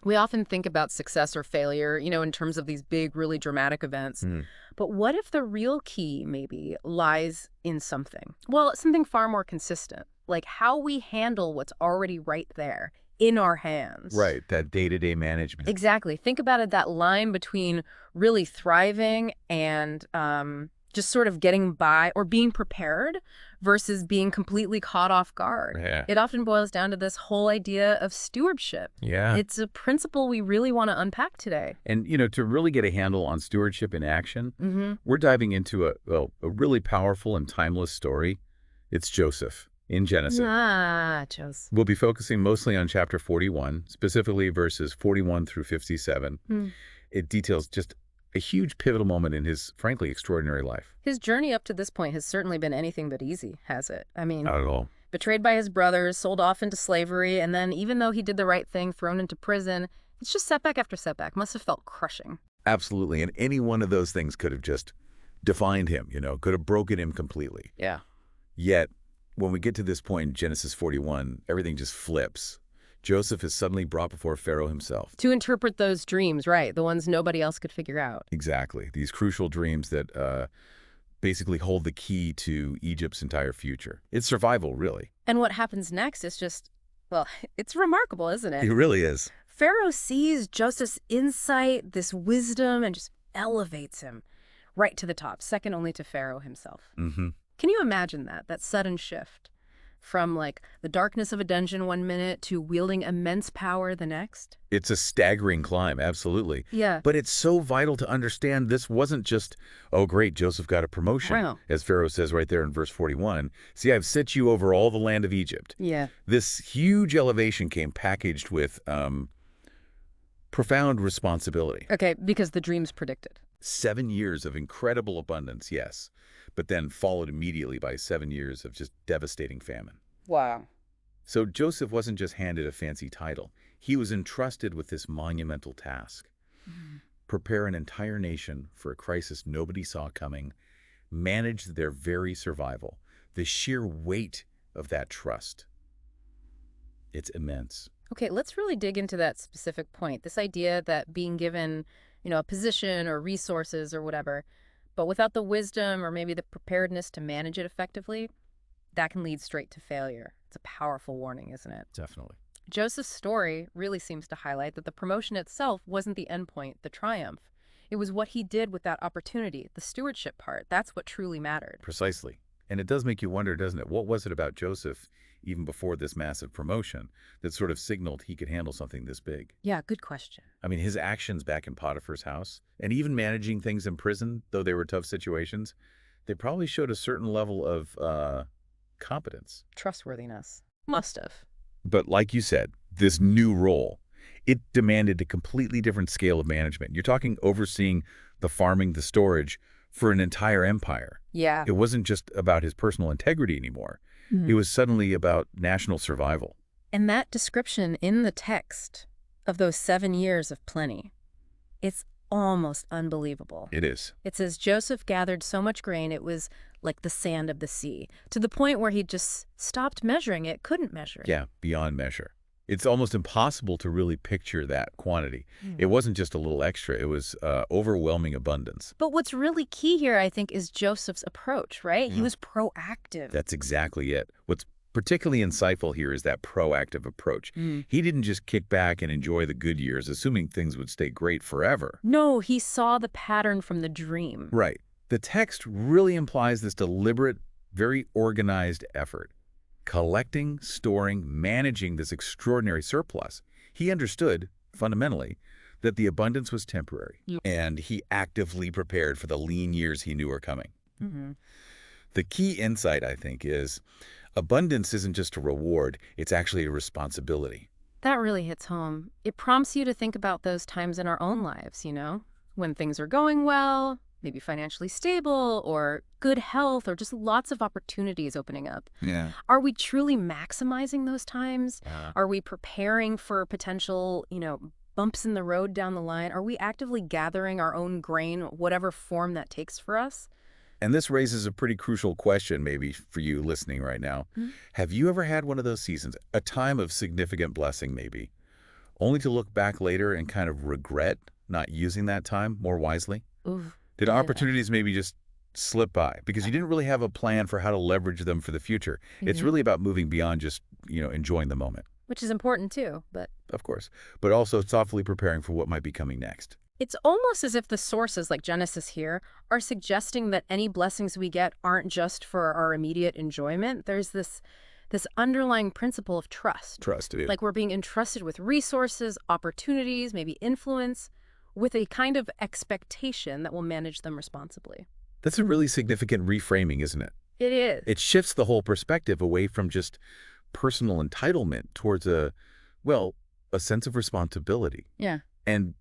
We often think about success or failure, in terms of these big, really dramatic events. But what if the real key, maybe, lies in something? Well, something far more consistent, like how we handle what's already right there in our hands. Right, that day-to-day management. Exactly. Think about it, that line between really thriving and just sort of getting by or being prepared versus being completely caught off guard. Yeah. It often boils down to this whole idea of stewardship. Yeah. It's a principle we really want to unpack today. And, to really get a handle on stewardship in action, Mm-hmm. we're diving into a really powerful and timeless story. It's Joseph in Genesis. Joseph. We'll be focusing mostly on chapter 41, specifically verses 41 through 57. It details just a huge pivotal moment in his, frankly, extraordinary life. His journey up to this point has certainly been anything but easy, has it? I mean, Not at all. betrayed by his brothers, sold off into slavery, and then even though he did the right thing, thrown into prison, it's just setback after setback. Must have felt crushing. Absolutely. And any one of those things could have just defined him, could have broken him completely. Yeah. Yet, when we get to this point in Genesis 41, everything just flips. Joseph is suddenly brought before Pharaoh himself. To interpret those dreams, right, the ones nobody else could figure out. Exactly. These crucial dreams that basically hold the key to Egypt's entire future. It's survival, really. And what happens next is just, well, it's remarkable, isn't it? It really is. Pharaoh sees Joseph's insight, this wisdom, and just elevates him right to the top, second only to Pharaoh himself. Mm-hmm. Can you imagine that sudden shift from the darkness of a dungeon one minute to wielding immense power the next? It's a staggering climb, absolutely. Yeah. But it's so vital to understand this wasn't just, oh, great, Joseph got a promotion, Wow. as Pharaoh says right there in verse 41. See, I've set you over all the land of Egypt. Yeah. This huge elevation came packaged with profound responsibility. Okay, because the dreams predicted. 7 years of incredible abundance, yes, but then followed immediately by 7 years of just devastating famine. Wow. So Joseph wasn't just handed a fancy title. He was entrusted with this monumental task. Prepare an entire nation for a crisis nobody saw coming, manage their very survival. The sheer weight of that trust, it's immense. Okay, let's really dig into that specific point. This idea that being given, a position or resources or whatever, but without the wisdom or maybe the preparedness to manage it effectively, that can lead straight to failure. It's a powerful warning, isn't it? Definitely. Joseph's story really seems to highlight that the promotion itself wasn't the endpoint, the triumph. It was what he did with that opportunity, the stewardship part. That's what truly mattered. Precisely. And it does make you wonder, doesn't it? What was it about Joseph, even before this massive promotion, that sort of signaled he could handle something this big? Yeah, good question. I mean, his actions back in Potiphar's house, and even managing things in prison, though they were tough situations, they probably showed a certain level of competence. Trustworthiness. Must have. But like you said, this new role, it demanded a completely different scale of management. You're talking overseeing the farming, the storage for an entire empire. Yeah. It wasn't just about his personal integrity anymore. It was suddenly about national survival. And that description in the text of those 7 years of plenty, it's almost unbelievable. It is. It says Joseph gathered so much grain it was like the sand of the sea, to the point where he just stopped measuring it, couldn't measure it. Yeah, beyond measure. It's almost impossible to really picture that quantity. It wasn't just a little extra. It was overwhelming abundance. But what's really key here, I think, is Joseph's approach, right? He was proactive. That's exactly it. What's particularly insightful here is that proactive approach. He didn't just kick back and enjoy the good years, assuming things would stay great forever. No, he saw the pattern from the dream. Right. The text really implies this deliberate, very organized effort. Collecting, storing, managing this extraordinary surplus. He understood, fundamentally, that the abundance was temporary, and he actively prepared for the lean years he knew were coming. The key insight, I think, is abundance isn't just a reward, it's actually a responsibility. That really hits home. It prompts you to think about those times in our own lives, when things are going well, maybe financially stable, or good health, or just lots of opportunities opening up. Yeah. Are we truly maximizing those times? Are we preparing for potential, bumps in the road down the line? Are we actively gathering our own grain, whatever form that takes for us? And this raises a pretty crucial question maybe for you listening right now. Have you ever had one of those seasons, a time of significant blessing maybe, only to look back later and kind of regret not using that time more wisely? Ooh, Did yeah. opportunities maybe just slip by because you didn't really have a plan for how to leverage them for the future? It's Hmm. really about moving beyond just, enjoying the moment, Which is important too, but of course, but also thoughtfully preparing for what might be coming next. it's almost as if the sources like Genesis here are suggesting that any blessings we get aren't just for our immediate enjoyment. There's this underlying principle of trust. Trust it. Like we're being entrusted with resources, opportunities, maybe influence, with a kind of expectation that we'll manage them responsibly. That's a really significant reframing, isn't it? It is. It shifts the whole perspective away from just personal entitlement towards well, a sense of responsibility. Yeah. And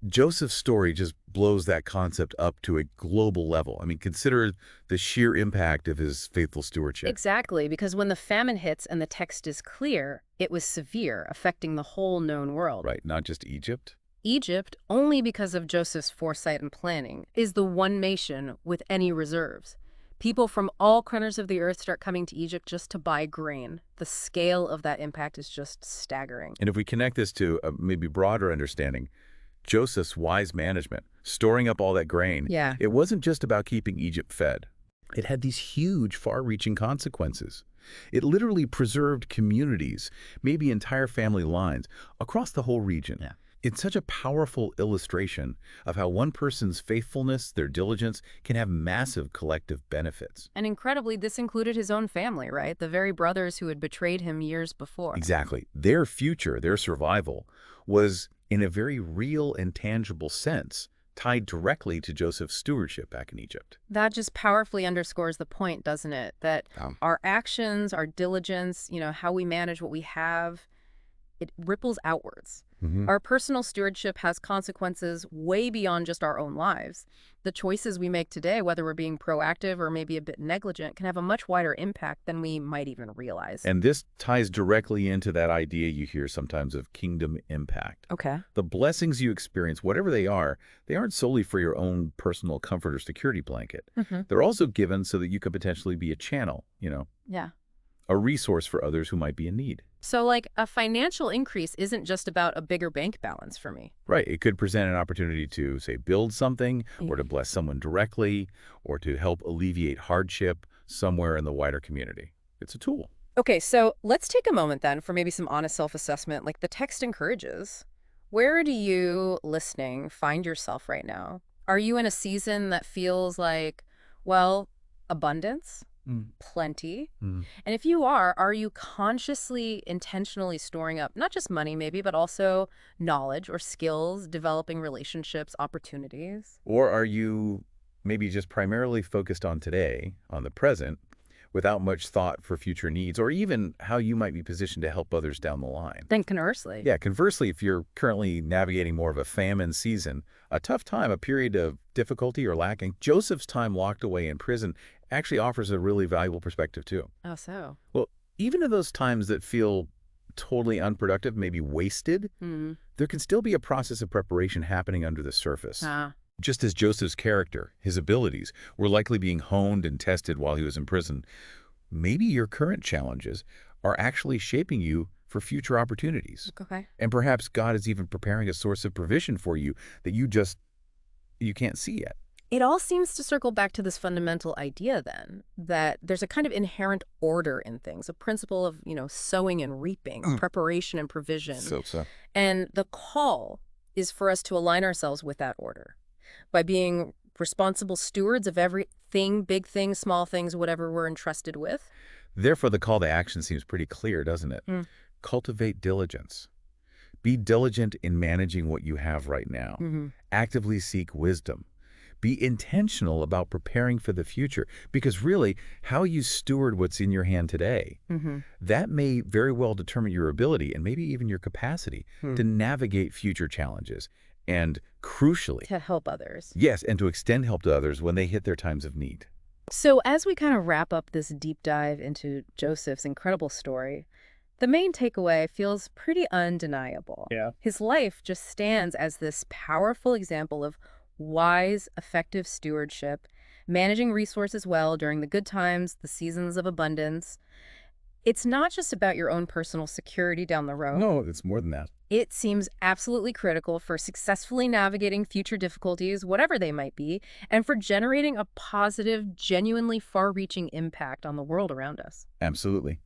Joseph's story just blows that concept up to a global level. I mean, consider the sheer impact of his faithful stewardship. Exactly, because when the famine hits and the text is clear, it was severe, affecting the whole known world. Right, not just Egypt. Egypt, only because of Joseph's foresight and planning, is the one nation with any reserves. People from all corners of the earth start coming to Egypt just to buy grain. The scale of that impact is just staggering. And if we connect this to a maybe broader understanding, Joseph's wise management, storing up all that grain, Yeah. it wasn't just about keeping Egypt fed. It had these huge, far-reaching consequences. It literally preserved communities, maybe entire family lines, across the whole region. Yeah. It's such a powerful illustration of how one person's faithfulness, their diligence, can have massive collective benefits. And incredibly, this included his own family, right? The very brothers who had betrayed him years before. Exactly. Their future, their survival, was, in a very real and tangible sense, tied directly to Joseph's stewardship back in Egypt. That just powerfully underscores the point, doesn't it? That our actions, our diligence, how we manage what we have, it ripples outwards. Our personal stewardship has consequences way beyond just our own lives. The choices we make today, whether we're being proactive or maybe a bit negligent, can have a much wider impact than we might even realize. And this ties directly into that idea you hear sometimes of kingdom impact. Okay. The blessings you experience, whatever they aren't solely for your own personal comfort or security blanket. They're also given so that you could potentially be a channel, Yeah. a resource for others who might be in need. So, like, a financial increase isn't just about a bigger bank balance for me. Right. It could present an opportunity to, say, build something, or to bless someone directly, or to help alleviate hardship somewhere in the wider community. It's a tool. Okay, so let's take a moment then for maybe some honest self-assessment, like the text encourages. Where do you, listening, find yourself right now? Are you in a season that feels like, well, abundance? Plenty. And if you are you consciously, intentionally storing up not just money maybe, but also knowledge or skills, developing relationships, opportunities? Or are you maybe just primarily focused on today, on the present, without much thought for future needs, or even how you might be positioned to help others down the line? Then conversely. Yeah, conversely, if you're currently navigating more of a famine season, a tough time, a period of difficulty or lacking, Joseph's time locked away in prison actually offers a really valuable perspective too. Oh, so? Well, even in those times that feel totally unproductive, maybe wasted, there can still be a process of preparation happening under the surface. Just as Joseph's character, his abilities, were likely being honed and tested while he was in prison, maybe your current challenges are actually shaping you for future opportunities. Okay. And perhaps God is even preparing a source of provision for you that you can't see yet. It all seems to circle back to this fundamental idea then, that there's a kind of inherent order in things, a principle of, sowing and reaping, preparation and provision. So. And the call is for us to align ourselves with that order by being responsible stewards of everything, big things, small things, whatever we're entrusted with. Therefore, the call to action seems pretty clear, doesn't it? Cultivate diligence. Be diligent in managing what you have right now. Actively seek wisdom. Be intentional about preparing for the future, because really, how you steward what's in your hand today, that may very well determine your ability and maybe even your capacity to navigate future challenges and, crucially, to help others. Yes, and to extend help to others when they hit their times of need. So as we kind of wrap up this deep dive into Joseph's incredible story, the main takeaway feels pretty undeniable. Yeah. His life just stands as this powerful example of wise, effective stewardship, managing resources well during the good times, the seasons of abundance. It's not just about your own personal security down the road. No, it's more than that. It seems absolutely critical for successfully navigating future difficulties, whatever they might be, and for generating a positive, genuinely far-reaching impact on the world around us. Absolutely.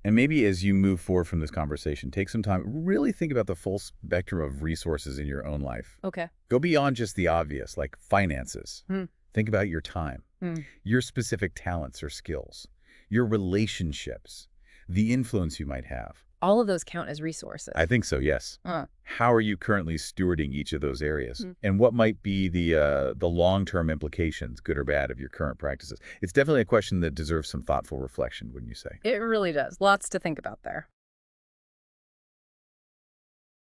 And maybe as you move forward from this conversation, take some time, really think about the full spectrum of resources in your own life. Okay. Go beyond just the obvious, like finances. Hmm. Think about your time, your specific talents or skills, your relationships, the influence you might have. All of those count as resources. I think so, yes. Uh, How are you currently stewarding each of those areas? And what might be the long-term implications, good or bad, of your current practices? It's definitely a question that deserves some thoughtful reflection, wouldn't you say? it really does. Lots to think about there.